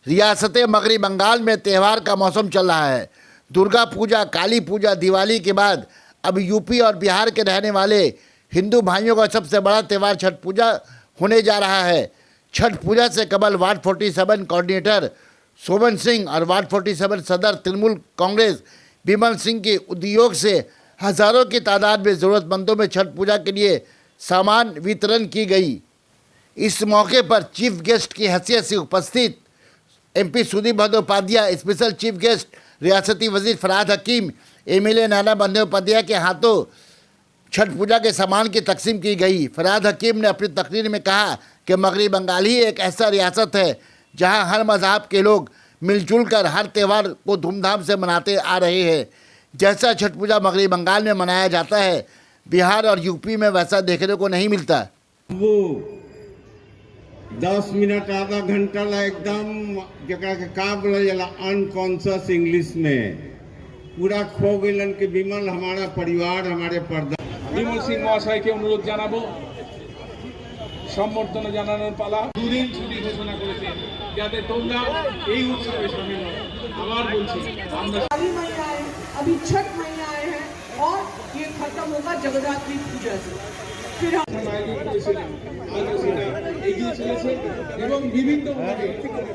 रियासत मगरबी बंगाल में त्यौहार का मौसम चल रहा है। दुर्गा पूजा, काली पूजा, दिवाली के बाद अब यूपी और बिहार के रहने वाले हिंदू भाइयों का सबसे बड़ा त्यौहार छठ पूजा होने जा रहा है। छठ पूजा से कबल वार्ड 47 कोऑर्डिनेटर सोमन सिंह और वार्ड 47 सदर तृणमूल कांग्रेस विमल सिंह के उद्योग से हजारों की तादाद में ज़रूरतमंदों में छठ पूजा के लिए सामान वितरण की गई। इस मौके पर चीफ गेस्ट की हैसियत से उपस्थित MP Sudip Bandopadhyay, special chief guest रियासती वजीर फरहाद हकीम, एमएलए नाना बंदोपाध्याय के हाथों छठ पूजा के सामान की तकसीम की गई। फरहाद हकीम ने अपनी तकरीर में कहा कि मगरबी बंगाल ही एक ऐसा रियासत है जहां हर मज़हब के लोग मिलजुल कर हर त्यौहार को धूमधाम से मनाते आ रहे हैं। जैसा छठ पूजा मगरबी बंगाल में मनाया जाता है, बिहार और यूपी में वैसा देखने को नहीं मिलता। वो 10 मिनट आधा घंटा ला एकदम जरा के का बोला जाला अनकॉन्शियस इंग्लिश में पूरा खो गलन के विमल हमारा परिवार हमारे पर्दा विमल सिंह महाशय के अनुरोध जानाबो সম্বর্ধনা জানানোর পালা। দুদিন ছুটি ঘোষণা করেছে যাতে তোমরা এই উৎসবে শামিল হও। আবার বলছি আমরা काली मैया आए, अभी छठ मैया आए हैं और ये खत्म होगा जगद्धात्री पूजा से। फिर हम আয়োজন করেছিলাম, আজও সেটা এগিয়ে চলেছে এবং বিভিন্নভাবে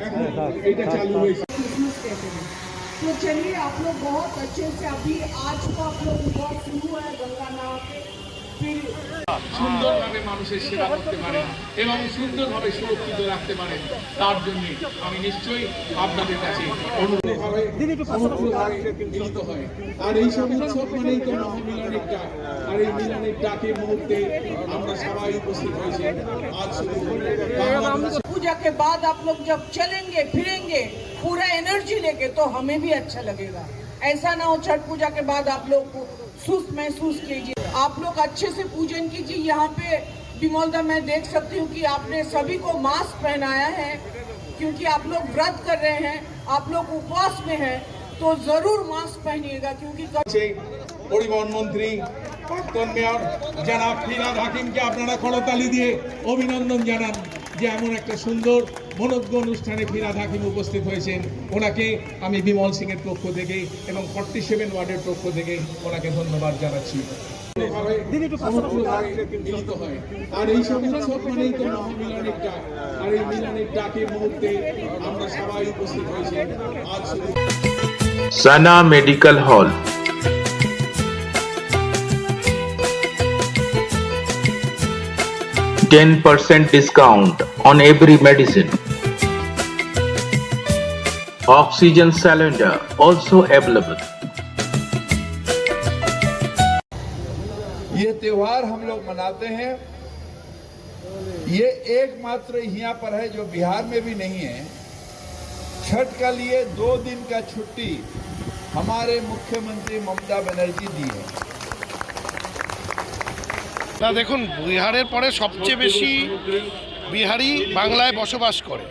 এখন এটা চালু হয়েছে। क्रिसमस कहते हैं। तो चलिए आप लोग बहुत अच्छे से अभी आज को आप लोग बहुत शुरू है गंगा नहा के फिर সুন্দরভাবে মানুষের সেবা করতে পারেন এবং সুন্দরভাবে সুরক্ষিত রাখতে পারেন, তার জন্য আমি নিশ্চয়ই আপনাদের কাছে অনুরোধভাবে মিলিত হয়। আর এই সব উৎসব মানেই তো মহামিলনের ডাক, আর এই মিলনের ডাকের মুহূর্তে আমরা সবাই উপস্থিত হয়েছি। আজ শুধু पूजा के बाद आप लोग जब चलेंगे फिरेंगे पूरा एनर्जी लेके तो हमें भी अच्छा लगेगा। ऐसा ना हो छठ पूजा के बाद आप लोग को सुस्त महसूस कीजिए। आप लोग अच्छे से पूजन कीजिए। यहाँ पे विमोदा मैं देख सकती हूँ कि आपने सभी को मास्क पहनाया है क्योंकि आप लोग व्रत कर रहे हैं, आप लोग उपवास में हैं, तो जरूर मास्क पहनिएगा क्योंकि পরিবহন মন্ত্রী প্রাক্তন মেয়র জনাব ফিরহাদ হাকিমকে আপনারা করতালি দিয়ে অভিনন্দন জানান যে এমন একটা সুন্দর মনোজ্ঞ অনুষ্ঠানে ফিরহাদ হাকিম উপস্থিত হয়েছেন। ওনাকে আমি বিমল সিং এর পক্ষ থেকে এবং 47 ওয়ার্ডের পক্ষ থেকে ওনাকে ধন্যবাদ জানাচ্ছি। মিলিত হয় আর এই সব উৎসব মানেই তো মহামিলনের ডাক, আর এই মিলনের ডাকের মুহূর্তে আমরা সবাই উপস্থিত হয়েছি। আজ শুধু সানা medical hall, 10% discount on every medicine. Oxygen cylinder also available. ये त्योहार हम लोग मनाते हैं, ये एकमात्र यहाँ पर है जो बिहार में भी नहीं है। छठ का लिए 2 दिन का छुट्टी हमारे मुख्यमंत्री ममता बनर्जी दी है। না দেখুন, বিহারের পরে সবচেয়ে বেশি বিহারি বাংলায় বসবাস করে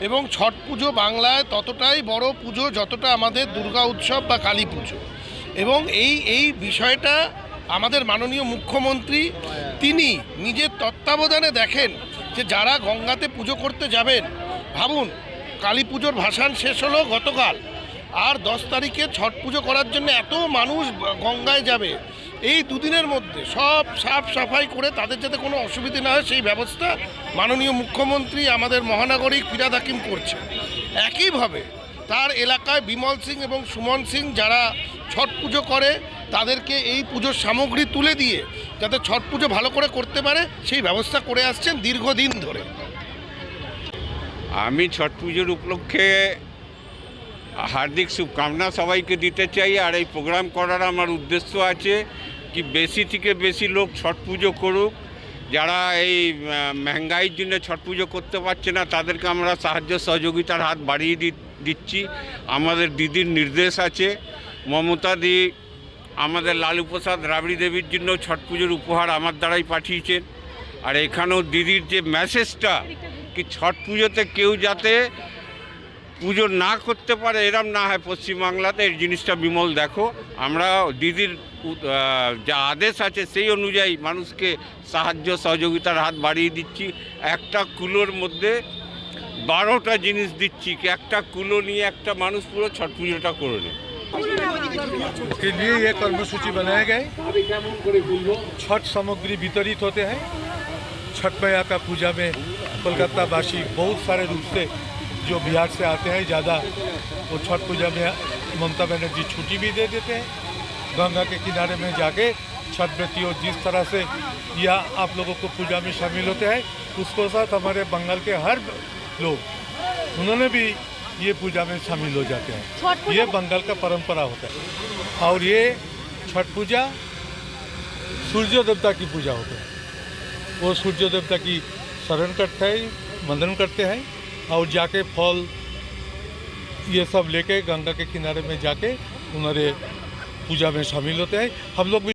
এবং ছট পুজো বাংলায় ততটাই বড় পুজো যতটা আমাদের দুর্গা উৎসব বা কালী পুজো। এবং এই বিষয়টা আমাদের মাননীয় মুখ্যমন্ত্রী তিনি নিজের তত্ত্বাবধানে দেখেন যে যারা গঙ্গাতে পুজো করতে যাবেন, ভাবুন কালী পুজোর ভাসান শেষ হলো গতকাল, আর 10 তারিখে ছট পুজো করার জন্য এত মানুষ গঙ্গায় যাবে। এই দুদিনের মধ্যে সব সাফ সাফাই করে তাদের যাতে কোনো অসুবিধা না হয় সেই ব্যবস্থা মাননীয় মুখ্যমন্ত্রী আমাদের মহানাগরিক ফিরহাদ হাকিম করছে। একইভাবে তার এলাকায় বিমল সিং এবং সুমন সিং যারা ছট পুজো করে তাদেরকে এই পুজোর সামগ্রী তুলে দিয়ে যাতে ছট পুজো ভালো করে করতে পারে সেই ব্যবস্থা করে আসছেন দীর্ঘদিন ধরে। আমি ছট পুজোর উপলক্ষে হার্দিক শুভকামনা সবাইকে দিতে চাই। আর এই প্রোগ্রাম করার আমার উদ্দেশ্য আছে কি বেশি থেকে বেশি লোক ছট পুজো করুক। যারা এই মহঙ্গাইয়ের জন্য ছট পুজো করতে পারছে না তাদেরকে আমরা সাহায্য সহযোগিতার হাত বাড়িয়ে দিচ্ছি। আমাদের দিদির নির্দেশ আছে, মমতা দি আমাদের লালু প্রসাদ রাবড়ি দেবীর জন্য ছট পুজোর উপহার আমার দ্বারাই পাঠিয়েছেন। আর এখানেও দিদির যে মেসেজটা কি ছট পুজোতে কেউ যাতে পুজো না করতে পারে এরম না হয় পশ্চিমবাংলাতে, এই জিনিসটা বিমল দেখো। আমরা দিদির যা আদেশ আছে সেই অনুযায়ী মানুষকে সাহায্য সহযোগিতার হাত বাড়িয়ে দিচ্ছি। একটা কুলোর মধ্যে 12টা জিনিস দিচ্ছি কি একটা কুলো নিয়ে একটা মানুষ পুরো ছট পুজোটা করে নেয়। के लिए ये कर्मसूची बनाए गए। छठ सामग्री वितरित होते हैं। छठ मैया का पूजा में कोलकाता वासी बहुत सारे रूप से जो बिहार से आते हैं ज़्यादा, वो छठ पूजा में ममता बनर्जी छुट्टी भी दे देते हैं। गंगा के किनारे में जाके छठ व्रतियों जिस तरह से या आप लोगों को पूजा में शामिल होते हैं, उसको साथ हमारे बंगाल के हर लोग उन्होंने भी ये पूजा में शामिल हो जाते हैं। ये बंगाल का परंपरा होता है। और ये छठ पूजा सूर्य देवता की पूजा होती है। वो सूर्य देवता की शरण करते हैं, वंदन करते हैं और जाके फल ये सब लेके गंगा के किनारे में जाके उन्होंने पूजा में शामिल होते हैं। हम लोग भी